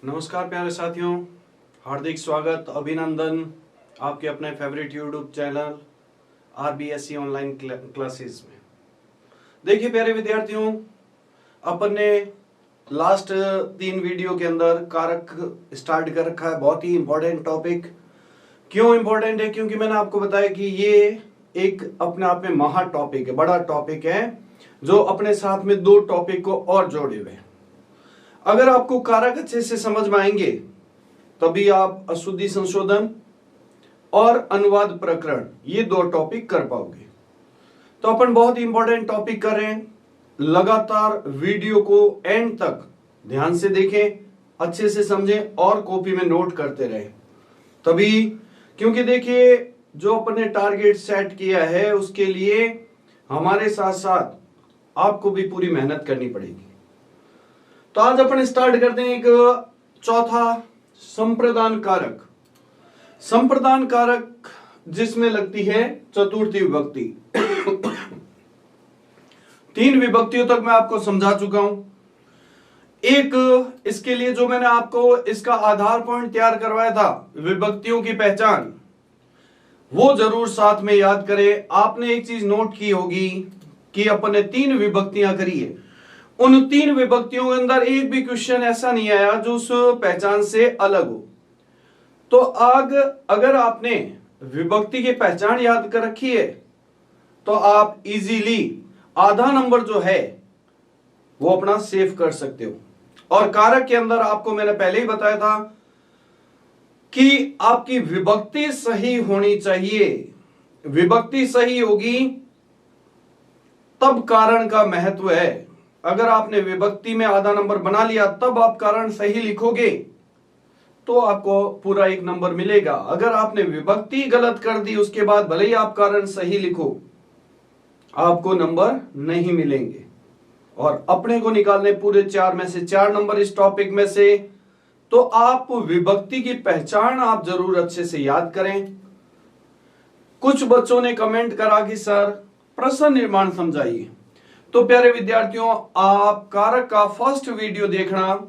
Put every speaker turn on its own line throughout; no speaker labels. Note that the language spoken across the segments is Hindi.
नमस्कार प्यारे साथियों, हार्दिक स्वागत अभिनंदन आपके अपने favourite YouTube channel RBSE online classes में। देखिए प्यारे विद्यार्थियों, अपन ने लास्ट 3 वीडियो के अंदर कारक स्टार्ट कर रखा है। बहुत ही इंपॉर्टेंट टॉपिक। क्यों इंपॉर्टेंट है? क्योंकि मैंने आपको बताया कि ये एक अपने आप में महा टॉपिक है, बड़ा टॉपिक है, जो अपने साथ में 2 टॉपिक को और जोड़े हुए हैं। अगर आपको कारक अच्छे से समझ में आएंगे तभी आप अशुद्धि संशोधन और अनुवाद प्रकरण ये 2 टॉपिक कर पाओगे। तो अपन बहुत ही इंपॉर्टेंट टॉपिक कर रहे हैं। लगातार वीडियो को एंड तक ध्यान से देखें, अच्छे से समझें और कॉपी में नोट करते रहें। तभी, क्योंकि देखिए जो अपन ने टारगेट सेट किया है उसके लिए हमारे साथ साथ आपको भी पूरी मेहनत करनी पड़ेगी। तो आज अपन स्टार्ट करते हैं एक चौथा संप्रदान कारक। संप्रदान कारक जिसमें लगती है चतुर्थी विभक्ति। 3 विभक्तियों तक मैं आपको समझा चुका हूं। एक इसके लिए जो मैंने आपको इसका आधार पॉइंट तैयार करवाया था, विभक्तियों की पहचान, वो जरूर साथ में याद करें। आपने एक चीज नोट की होगी कि अपन ने 3 विभक्तियां करी है। उन 3 विभक्तियों के अंदर एक भी क्वेश्चन ऐसा नहीं आया जो उस पहचान से अलग हो। तो अगर आपने विभक्ति की पहचान याद कर रखी है तो आप इजीली आधा नंबर जो है वो अपना सेव कर सकते हो। और कारक के अंदर आपको मैंने पहले ही बताया था कि आपकी विभक्ति सही होनी चाहिए। विभक्ति सही होगी तब कारण का महत्व है। अगर आपने विभक्ति में आधा नंबर बना लिया तब आप कारण सही लिखोगे तो आपको पूरा 1 नंबर मिलेगा। अगर आपने विभक्ति गलत कर दी उसके बाद भले ही आप कारण सही लिखो, आपको नंबर नहीं मिलेंगे। और अपने को निकालने पूरे 4 में से 4 नंबर इस टॉपिक में से। तो आप विभक्ति की पहचान आप जरूर अच्छे से याद करें। कुछ बच्चों ने कमेंट करा कि सर प्रश्न निर्माण समझाइए। तो प्यारे विद्यार्थियों, आप कारक का फर्स्ट वीडियो देखना।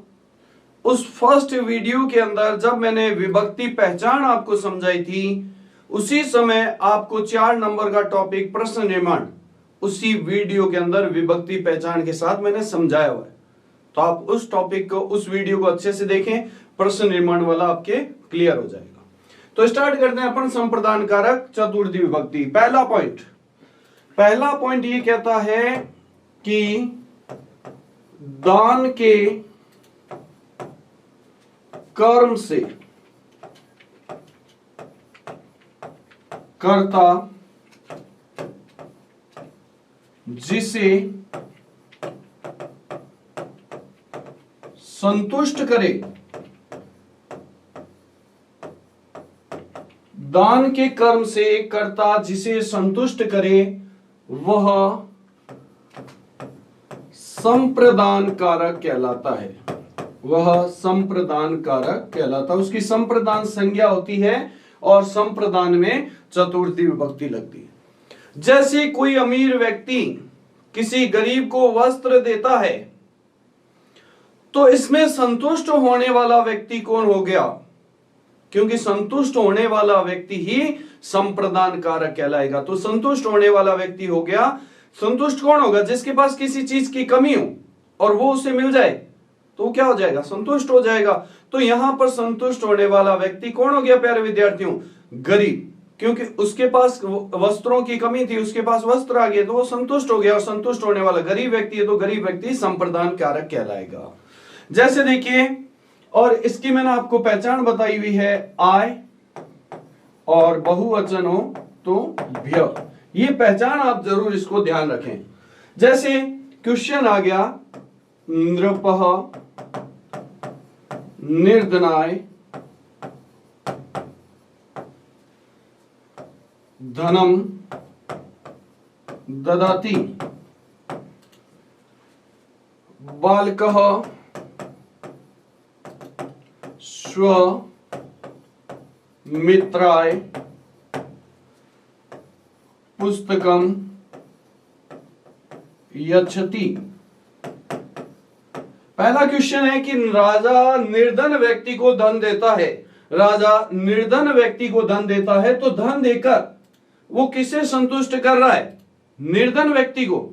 उस फर्स्ट वीडियो के अंदर जब मैंने विभक्ति पहचान आपको समझाई थी, उसी समय आपको 4 नंबर का टॉपिक प्रश्न निर्माण उसी वीडियो के अंदर विभक्ति पहचान के साथ मैंने समझाया हुआ है। तो आप उस टॉपिक को, उस वीडियो को अच्छे से देखें, प्रश्न निर्माण वाला आपके क्लियर हो जाएगा। तो स्टार्ट करते हैं अपन संप्रदान कारक चतुर्थी विभक्ति। पहला पॉइंट ये कहता है कि दान के कर्म से कर्ता जिसे संतुष्ट करे, दान के कर्म से कर्ता जिसे संतुष्ट करे वह संप्रदान कारक कहलाता है। वह संप्रदान कारक कहलाता है। उसकी संप्रदान संज्ञा होती है और संप्रदान में चतुर्थी विभक्ति लगती है। जैसे कोई अमीर व्यक्ति किसी गरीब को वस्त्र देता है तो इसमें संतुष्ट होने वाला व्यक्ति कौन हो गया? क्योंकि संतुष्ट होने वाला व्यक्ति ही संप्रदान कारक कहलाएगा। तो संतुष्ट होने वाला व्यक्ति हो गया। संतुष्ट कौन होगा? जिसके पास किसी चीज की कमी हो और वो उसे मिल जाए तो क्या हो जाएगा? संतुष्ट हो जाएगा। तो यहां पर संतुष्ट होने वाला व्यक्ति कौन हो गया प्यारे विद्यार्थियों? गरीब। क्योंकि उसके पास वस्त्रों की कमी थी, उसके पास वस्त्र आ गए तो वो संतुष्ट हो गया। और संतुष्ट होने वाला गरीब व्यक्ति है तो गरीब व्यक्ति संप्रदान कारक कहलाएगा। जैसे देखिए, और इसकी मैंने आपको पहचान बताई हुई है, आय और बहुवचन हो तो भ्य। ये पहचान आप जरूर इसको ध्यान रखें। जैसे क्वेश्चन आ गया, नृपः निर्धनाय धनम ददाति, बालकः स्व मित्राय पुस्तकम यच्छति। पहला क्वेश्चन है कि राजा निर्धन व्यक्ति को धन देता है। राजा निर्धन व्यक्ति को धन देता है, तो धन देकर वो किसे संतुष्ट कर रहा है? निर्धन व्यक्ति को।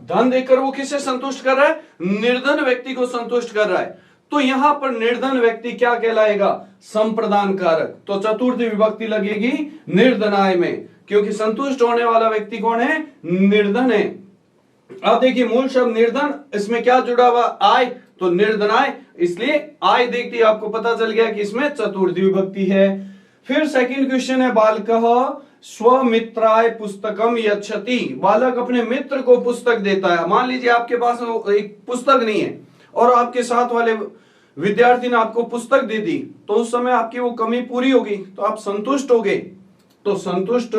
धन देकर वो किसे संतुष्ट कर रहा है? निर्धन व्यक्ति को संतुष्ट कर रहा है। तो यहां पर निर्धन व्यक्ति क्या कहलाएगा? संप्रदान कारक। तो चतुर्थी विभक्ति लगेगी निर्धनाय में, क्योंकि संतुष्ट होने वाला व्यक्ति कौन है? निर्धन है। अब देखिए मूल शब्द निर्धन, इसमें क्या जुड़ा हुआ? आय, तो निर्धनाय, इसलिए आय देखते आपको पता चल गया कि इसमें चतुर्थी विभक्ति है। फिर सेकंड क्वेश्चन है, बालकः स्वमित्राय पुस्तकम यच्छति। बालक अपने मित्र को पुस्तक देता है। मान लीजिए आपके पास एक पुस्तक नहीं है और आपके साथ वाले विद्यार्थी ने आपको पुस्तक दे दी, तो उस समय आपकी वो कमी पूरी होगी, तो आप संतुष्ट हो गए। तो संतुष्ट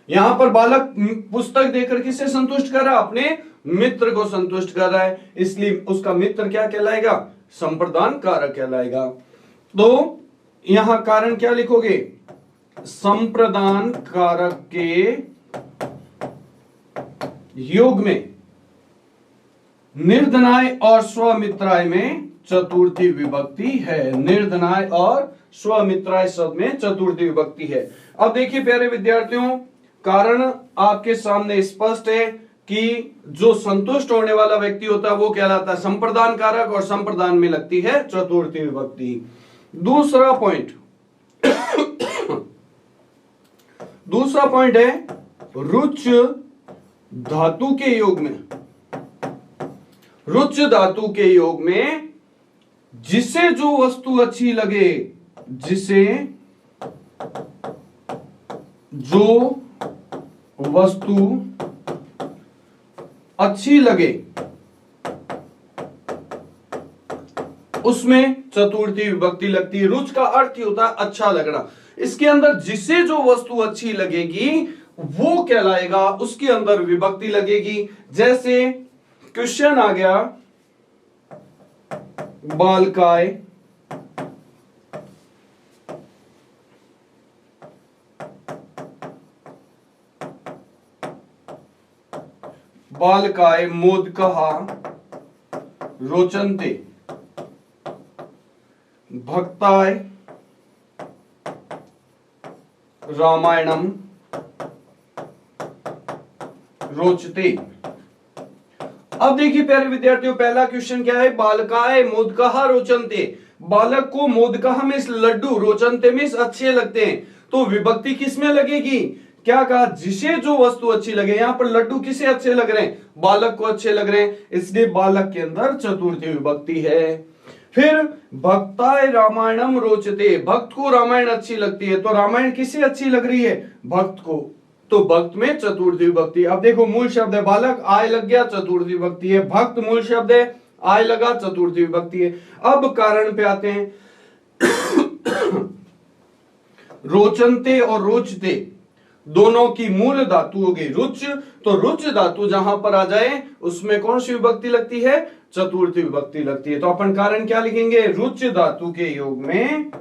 यहां पर बालक पुस्तक देकर किसे संतुष्ट कर रहा है? अपने मित्र को संतुष्ट कर रहा है, इसलिए उसका मित्र क्या कहलाएगा? संप्रदान कारक कहलाएगा। तो यहां कारण क्या लिखोगे? संप्रदान कारक के योग में निर्धनाय और स्वमित्राय में चतुर्थी विभक्ति है। निर्धनाय और स्वमित्राय शब्द में चतुर्थी विभक्ति है। अब देखिए प्यारे विद्यार्थियों, कारण आपके सामने स्पष्ट है कि जो संतुष्ट होने वाला व्यक्ति होता है वो कहलाता है संप्रदान कारक, और संप्रदान में लगती है चतुर्थी विभक्ति। दूसरा पॉइंट दूसरा पॉइंट है रुच धातु के योग में। रुच धातु के योग में जिसे जो वस्तु अच्छी लगे, जिसे जो वस्तु अच्छी लगे, उसमें चतुर्थी विभक्ति लगती है। रुच का अर्थ ही होता है अच्छा लगना। इसके अंदर जिसे जो वस्तु अच्छी लगेगी वो कहलाएगा, उसके अंदर विभक्ति लगेगी। जैसे क्वेश्चन आ गया, बालकाय बालकाय मोदकः रोचन्ते भक्ताय रामायणम रोचते। अब देखिए प्यारे विद्यार्थियों, पहला क्वेश्चन क्या है? बालकाय मोदकः रोचन्ते। बालक को मोदकः में लड्डू, रोचन्ते में अच्छे लगते हैं, तो विभक्ति किस में लगेगी? क्या कहा? जिसे जो वस्तु अच्छी लगे। यहां पर लड्डू किसे अच्छे लग रहे हैं? बालक को अच्छे लग रहे हैं, इसलिए बालक के अंदर चतुर्थी विभक्ति है। फिर भक्ताय रामायणम रोचते, भक्त को रामायण अच्छी लगती है, तो रामायण किसे अच्छी लग रही है? भक्त को, तो भक्त में चतुर्थी विभक्ति। अब देखो मूल शब्द है बालक, आय लग गया, चतुर्थी विभक्ति है। भक्त मूल शब्द है, आय लगा, चतुर्थी विभक्ति है। अब कारण पे आते हैं। रोचनते और रोचते दोनों की मूल धातु हो गई रुच, तो रुच धातु जहां पर आ जाए उसमें कौन सी विभक्ति लगती है? चतुर्थी विभक्ति लगती है। तो अपन कारण क्या लिखेंगे? रुच धातु के योग में,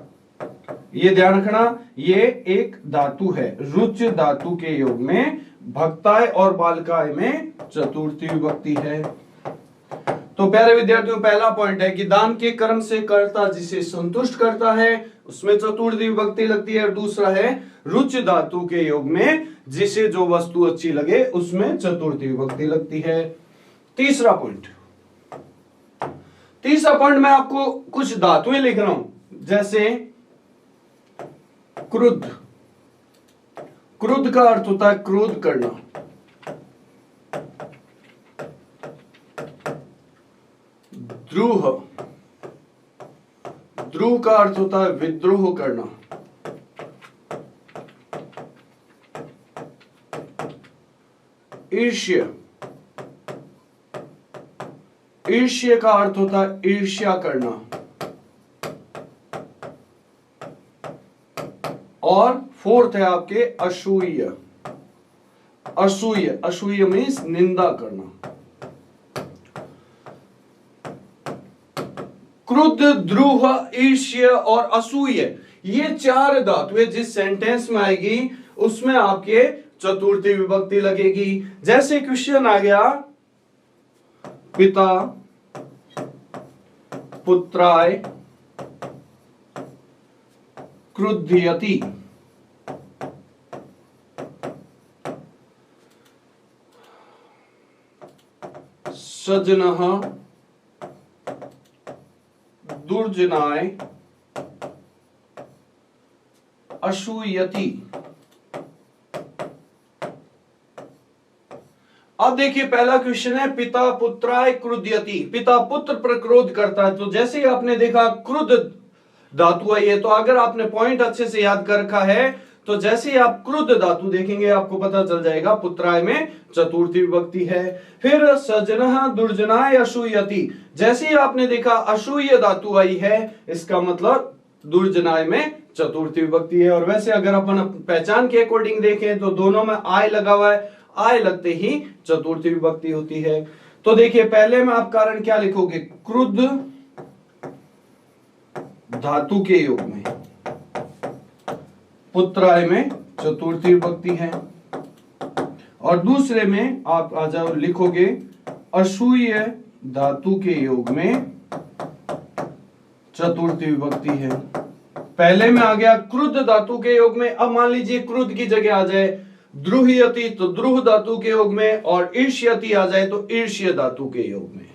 ये ध्यान रखना, ये एक धातु है। रुच धातु के योग में भक्ताय और बालकाय में चतुर्थी विभक्ति है। तो प्यारे विद्यार्थियों, पहला पॉइंट है कि दान के कर्म से कर्ता जिसे संतुष्ट करता है उसमें चतुर्थी विभक्ति लगती है। और दूसरा है रुच धातु के योग में जिसे जो वस्तु अच्छी लगे उसमें चतुर्थी विभक्ति लगती है। तीसरा पॉइंट मैं आपको कुछ धातुएं लिख रहा हूं, जैसे क्रुद्ध। क्रुद्ध का अर्थ होता है क्रोध करना। द्रोह, द्रोह का अर्थ होता है विद्रोह करना। ईर्ष्य, ईर्ष्य का अर्थ होता है ईर्ष्या करना। और फोर्थ है आपके असूय। असूय, असूय मीन्स निंदा करना। क्रुद्ध, द्रुह, ईर्ष्य और असूय, ये 4 धातुएं जिस सेंटेंस में आएगी उसमें आपके चतुर्थी विभक्ति लगेगी। जैसे क्वेश्चन आ गया, पिता पुत्राय क्रुध्यति, सजनः दुर्जनाय असूयति। अब देखिए पहला क्वेश्चन है, पिता पुत्राय क्रुध्यति, पिता पुत्र पर क्रोध करता है। तो जैसे ही आपने देखा क्रुद्ध धातु है ये, तो अगर आपने पॉइंट अच्छे से याद कर रखा है तो जैसे ही आप क्रुद्ध धातु देखेंगे आपको पता चल जाएगा पुत्राय में चतुर्थी विभक्ति है। फिर सजनः दुर्जनाय असूयति, जैसे ही आपने देखा असूय धातु आई है, इसका मतलब दुर्जनाय में चतुर्थी विभक्ति है। और वैसे अगर अपन पहचान के अकॉर्डिंग देखें तो दोनों में आय लगा हुआ है, आय लगते ही चतुर्थी विभक्ति होती है। तो देखिए पहले में आप कारण क्या लिखोगे, क्रुद्ध धातु के योग में पुत्राय में चतुर्थी विभक्ति है, और दूसरे में आप आ जाओ लिखोगे असूय धातु के योग में चतुर्थी विभक्ति है। पहले में आ गया क्रुद्ध धातु के योग में, अब मान लीजिए क्रुद्ध की जगह आ जाए द्रुह्यति तो द्रुह धातु के योग में, और ईर्ष्यति आ जाए तो ईर्ष्य धातु के योग में।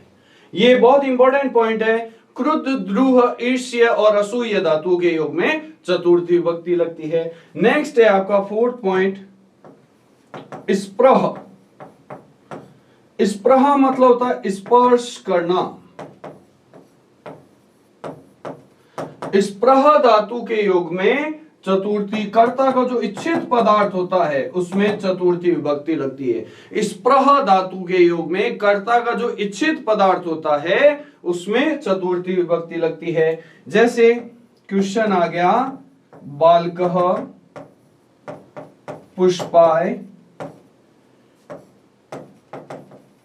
ये बहुत इंपॉर्टेंट पॉइंट है, क्रुद्ध, द्रुह, ईर्ष्य और असूय धातु के योग में चतुर्थी विभक्ति लगती है। नेक्स्ट है आपका 4th पॉइंट, स्प्रह। स्प्रह मतलब होता है स्पर्श करना। स्प्रह धातु के योग में चतुर्थी, कर्ता का जो इच्छित पदार्थ होता है उसमें चतुर्थी विभक्ति लगती है। स्प्रह धातु के योग में कर्ता का जो इच्छित पदार्थ होता है उसमें चतुर्थी विभक्ति लगती है। जैसे क्वेश्चन आ गया, बालकः पुष्पाय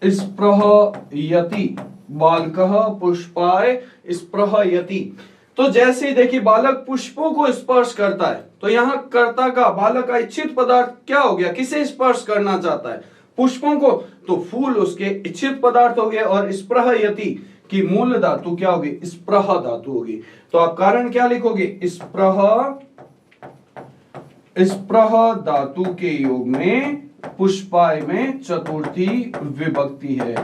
स्पृहयति, बालकः पुष्पाय स्पृहयति। तो जैसे देखिए बालक पुष्पों को स्पर्श करता है, तो यहां कर्ता का, बालक का इच्छित पदार्थ क्या हो गया, किसे स्पर्श करना चाहता है, पुष्पों को, तो फूल उसके इच्छित पदार्थ हो गए। और स्पृहयति की मूल धातु क्या होगी, स्पृह धातु होगी। तो आप कारण क्या लिखोगे, स्पृह धातु के योग में पुष्पाय में चतुर्थी विभक्ति है।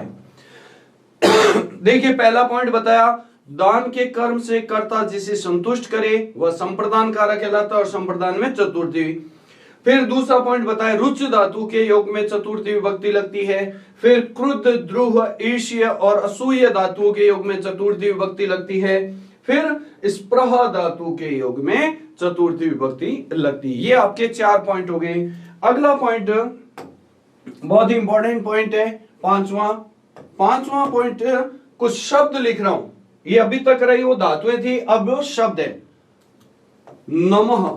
देखिए पहला पॉइंट बताया, दान के कर्म से कर्ता जिसे संतुष्ट करे वह संप्रदान कारक कहलाता है, और संप्रदान में चतुर्थी। फिर दूसरा पॉइंट बताया, रुच धातु के योग में चतुर्थी विभक्ति लगती है। फिर क्रुद्ध, द्रुह, ईर्ष्य और असूय धातुओं के योग में चतुर्थी विभक्ति लगती है। फिर स्पृह धातु के योग में चतुर्थी विभक्ति लगती है। ये आपके 4 पॉइंट हो गए। अगला पॉइंट बहुत ही इंपॉर्टेंट पॉइंट है, पांचवा पॉइंट, कुछ शब्द लिख रहा हूं। ये अभी तक रही वो धातुएं थी, अब वो शब्द है। नमः,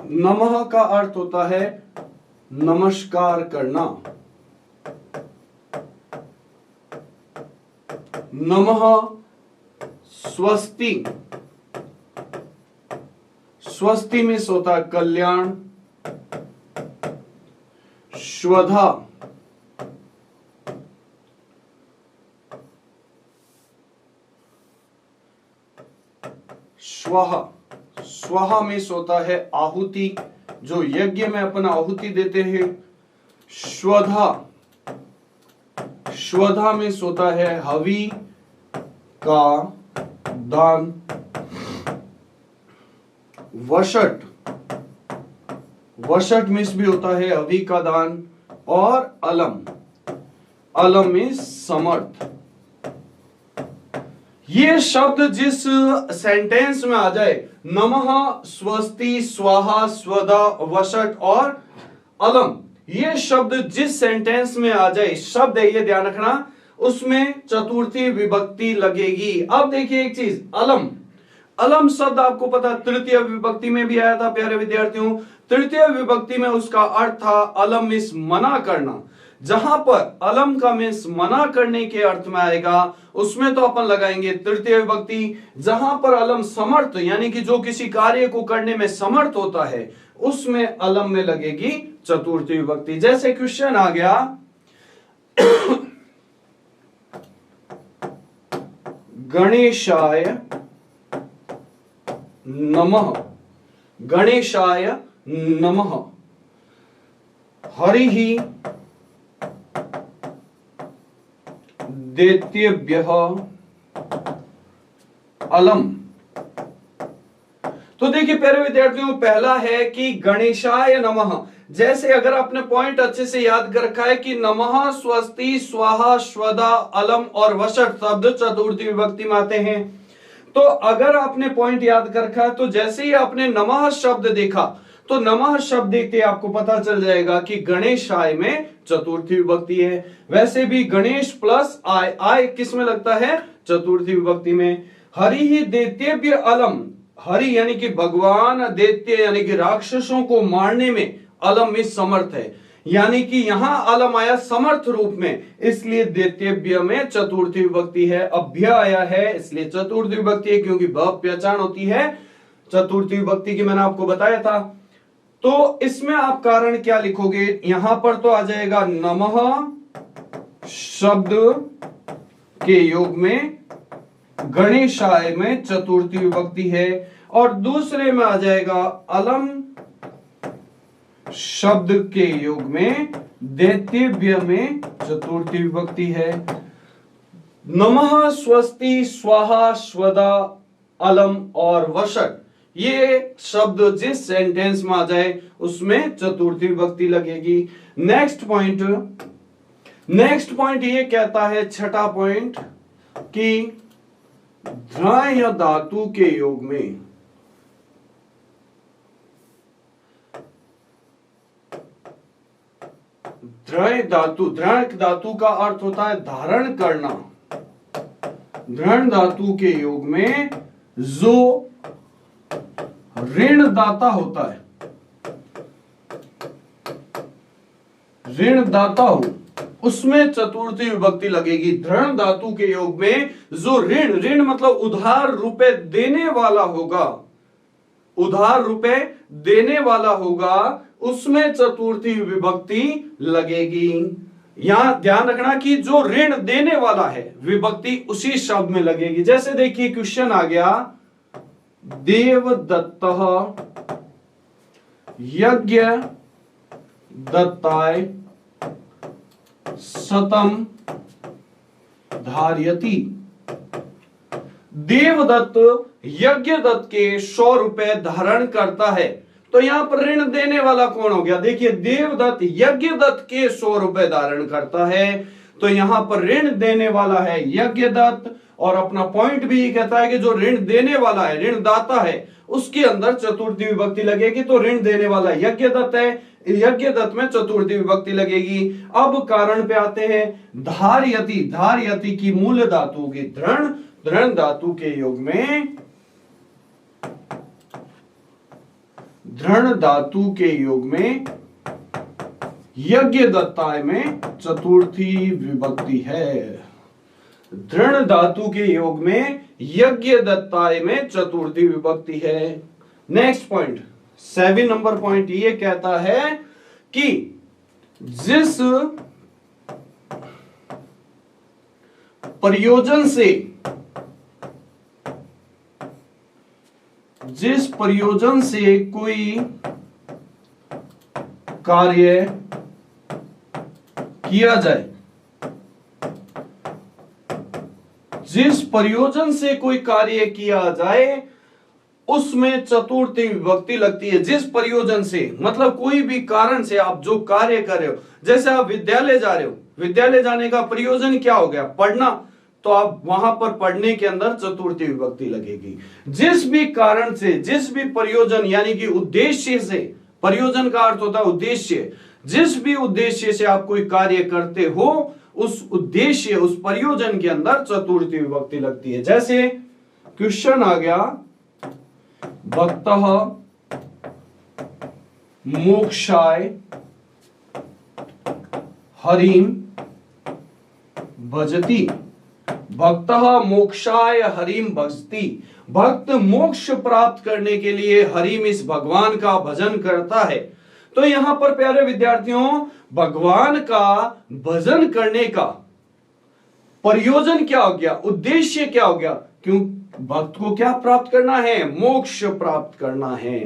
नमः का अर्थ होता है नमस्कार करना। नमः स्वस्ति, स्वस्ति में होता है कल्याण। स्वधा, स्वह, स्वह में होता है आहुति, जो यज्ञ में अपना आहुति देते हैं। स्वधा, स्वधा में होता है हवि का दान। वषट, वषट में भी होता है हवि का दान। और अलम, अलम में समर्थ। ये शब्द जिस सेंटेंस में आ जाए, नमः, स्वस्ति, स्वाहा, स्वधा, वषट और अलम, ये शब्द जिस सेंटेंस में आ जाए, शब्द है ये ध्यान रखना, उसमें चतुर्थी विभक्ति लगेगी। अब देखिए एक चीज, अलम, अलम शब्द आपको पता तृतीय विभक्ति में भी आया था प्यारे विद्यार्थियों। तृतीय विभक्ति में उसका अर्थ था अलम मीन्स मना करना। जहां पर अलम का मीन्स मना करने के अर्थ में आएगा उसमें तो अपन लगाएंगे तृतीय विभक्ति। जहां पर अलम समर्थ यानी कि जो किसी कार्य को करने में समर्थ होता है उसमें अलम में लगेगी चतुर्थी विभक्ति। जैसे क्वेश्चन आ गया गणेशाय नमः, गणेशाय नमः हरिः दैत्येभ्यः अलम। तो देखिए प्यारे विद्यार्थियों, पहला है कि गणेशाय नमः। जैसे अगर आपने पॉइंट अच्छे से याद कर रखा है कि नमः, स्वस्ति, स्वाहा, स्वदा, अलम और वषट शब्द चतुर्थी विभक्ति में आते हैं। तो अगर आपने पॉइंट याद कर रखा है तो जैसे ही आपने नमः शब्द देखा तो नमः शब्द देखते आपको पता चल जाएगा कि गणेशाय में चतुर्थी विभक्ति है। वैसे भी गणेश प्लस आय, आय किस में लगता है? चतुर्थी विभक्ति में। हरि ही दैत्येभ्य अलम, हरि यानी कि भगवान, दैत्य यानी कि राक्षसों को मारने में अलम में समर्थ है, यानी कि यहां अलम आया समर्थ रूप में, इसलिए दैत्येभ्य में चतुर्थी विभक्ति है। अभ्य आया है इसलिए चतुर्थी विभक्ति है, क्योंकि भ पहचान होती है चतुर्थी विभक्ति की, मैंने आपको बताया था। तो इसमें आप कारण क्या लिखोगे? यहां पर तो आ जाएगा नमः शब्द के योग में गणेशाय में चतुर्थी विभक्ति है, और दूसरे में आ जाएगा अलम शब्द के योग में दैत्येभ्य में चतुर्थी विभक्ति है। नमः, स्वस्ति, स्वाहा, स्वदा, अलम और वषट, ये शब्द जिस सेंटेंस में आ जाए उसमें चतुर्थी विभक्ति लगेगी। नेक्स्ट पॉइंट ये कहता है, छठा पॉइंट, कि ध्राय धातु के योग में ध्रय धातु का अर्थ होता है धारण करना। धृण धातु के योग में जो ऋण दाता होता है, ऋण दाता हो, उसमें चतुर्थी विभक्ति लगेगी। धृण धातु के योग में जो ऋण मतलब उधार रुपए देने वाला होगा, उधार रुपए देने वाला होगा, उसमें चतुर्थी विभक्ति लगेगी। यहां ध्यान रखना कि जो ऋण देने वाला है विभक्ति उसी शब्द में लगेगी। जैसे देखिए क्वेश्चन आ गया, देवदत्तः यज्ञ दत्ताय शतम धारयति। देवदत्त यज्ञदत्त के 100 रुपए धारण करता है। तो यहां पर ऋण देने वाला कौन हो गया? देखिए देवदत्त यज्ञदत्त के 100 रुपए धारण करता है, तो यहां पर ऋण देने वाला है यज्ञदत्त, और अपना पॉइंट भी ये कहता है कि जो ऋण देने वाला है, ऋण दाता है, उसके अंदर चतुर्थी विभक्ति लगेगी। तो ऋण देने वाला यज्ञदत्त है, यज्ञदत्त में चतुर्थी विभक्ति लगेगी। अब कारण पे आते हैं, धारयति। धारयति की मूल धातु की धृण, धृण धातु के योग में, धृण धातु के योग में यज्ञदत्ताय में चतुर्थी विभक्ति है। धृण धातु के योग में यज्ञदत्ताय में चतुर्थी विभक्ति है। नेक्स्ट पॉइंट, 7 नंबर पॉइंट ये कहता है कि जिस प्रयोजन से कोई कार्य किया जाए, जिस प्रयोजन से कोई कार्य किया जाए उसमें चतुर्थी विभक्ति लगती है। जिस प्रयोजन से मतलब कोई भी कारण से आप जो कार्य कर रहे हो, जैसे आप विद्यालय जा रहे हो, विद्यालय जाने का प्रयोजन क्या हो गया? पढ़ना, तो आप वहां पर पढ़ने के अंदर चतुर्थी विभक्ति लगेगी। जिस भी कारण से, जिस भी प्रयोजन यानी कि उद्देश्य से, प्रयोजन का अर्थ होता है उद्देश्य, जिस भी उद्देश्य से आप कोई कार्य करते हो उस उद्देश्य, उस प्रयोजन के अंदर चतुर्थी विभक्ति लगती है। जैसे क्वेश्चन आ गया, भक्तः मोक्षाय हरिम भजति, भक्तः मोक्षाय हरिम भजति, भक्त मोक्ष प्राप्त करने के लिए हरिम इस भगवान का भजन करता है। तो यहां पर प्यारे विद्यार्थियों भगवान का भजन करने का प्रयोजन क्या हो गया, उद्देश्य क्या हो गया, क्यों भक्त को क्या प्राप्त करना है, मोक्ष प्राप्त करना है।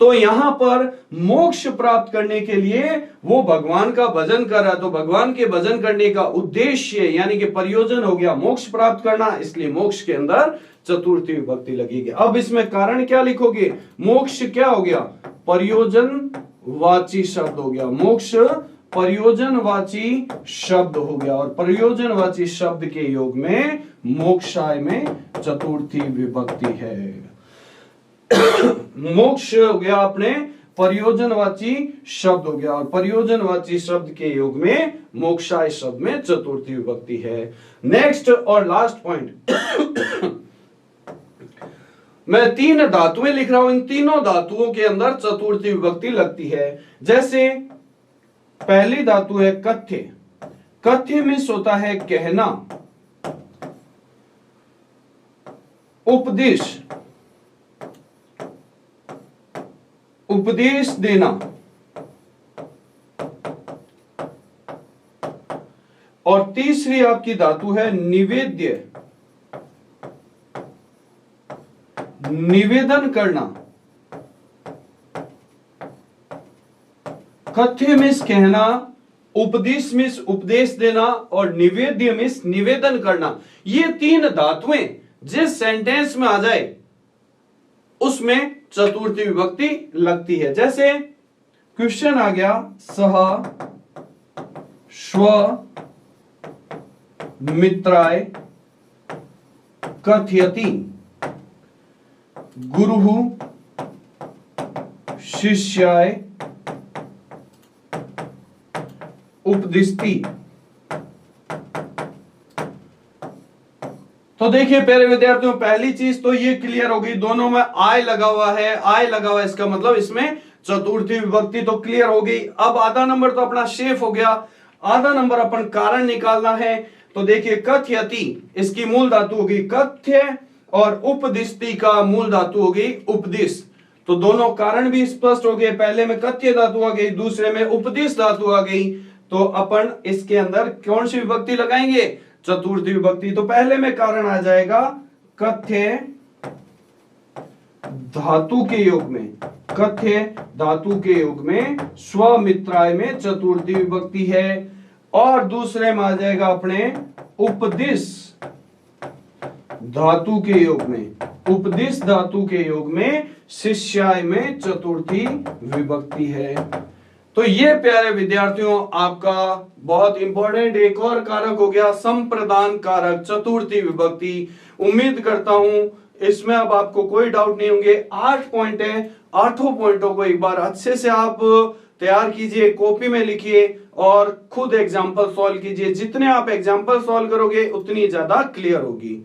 तो यहां पर मोक्ष प्राप्त करने के लिए वो भगवान का भजन कर रहा है, तो भगवान के भजन करने का उद्देश्य यानी कि प्रयोजन हो गया मोक्ष प्राप्त करना, इसलिए मोक्ष के अंदर चतुर्थी विभक्ति लगेगी। अब इसमें कारण क्या लिखोगे, मोक्ष क्या हो गया, प्रयोजन वाची शब्द हो गया, मोक्ष प्रयोजनवाची शब्द हो गया, और प्रयोजनवाची शब्द के योग में मोक्षाय में चतुर्थी विभक्ति है। मोक्ष हो गया अपने प्रयोजनवाची शब्द हो गया, और प्रयोजनवाची शब्द के योग में मोक्षाय शब्द में चतुर्थी विभक्ति है। नेक्स्ट और लास्ट पॉइंट, मैं 3 धातुएं लिख रहा हूं, इन तीनों धातुओं के अंदर चतुर्थी विभक्ति लगती है। जैसे पहली धातु है कथ्य, कथ्य में होता है कहना, उपदेश, उपदेश देना, और तीसरी आपकी धातु है निवेद्य, निवेदन करना। कथ्य मिस कहना, उपदेश मिस उपदेश देना, और निवेद्य मिस निवेदन करना। ये 3 धातुएं जिस सेंटेंस में आ जाए उसमें चतुर्थी विभक्ति लगती है। जैसे क्वेश्चन आ गया, सह स्व मित्राय कथयति, गुरुः शिष्याय उपदिष्टि। तो देखिए प्यारे विद्यार्थियों, पहली चीज तो ये क्लियर होगी, दोनों में आय लगा हुआ है, आय लगा हुआ है, इसका मतलब इसमें चतुर्थी विभक्ति तो क्लियर हो गई। अब आधा नंबर तो अपना शेफ हो गया, आधा नंबर अपन कारण निकालना है। तो देखिए कथयति, इसकी मूल धातु होगी कथ्य, और उपदिष्टि का मूल धातु होगी उपदिश। तो दोनों कारण भी स्पष्ट हो गए, पहले में कथ्य धातु आ गई, दूसरे में उपदिश धातु आ गई। तो अपन इसके अंदर कौन सी विभक्ति लगाएंगे, चतुर्थी विभक्ति। तो पहले में कारण आ जाएगा कथ्य धातु के योग में, कथ्य धातु के योग में स्वमित्राय में चतुर्थी विभक्ति है, और दूसरे में आ जाएगा अपने उपदिश धातु के योग में, उपदिश धातु के योग में शिष्याय में चतुर्थी विभक्ति है। तो ये प्यारे विद्यार्थियों आपका बहुत इंपॉर्टेंट एक और कारक हो गया, संप्रदान कारक, चतुर्थी विभक्ति। उम्मीद करता हूं इसमें अब आपको कोई डाउट नहीं होंगे। 8 पॉइंट है, 8 पॉइंटों को एक बार अच्छे से आप तैयार कीजिए, कॉपी में लिखिए और खुद एग्जाम्पल सॉल्व कीजिए। जितने आप एग्जाम्पल सॉल्व करोगे उतनी ज्यादा क्लियर होगी।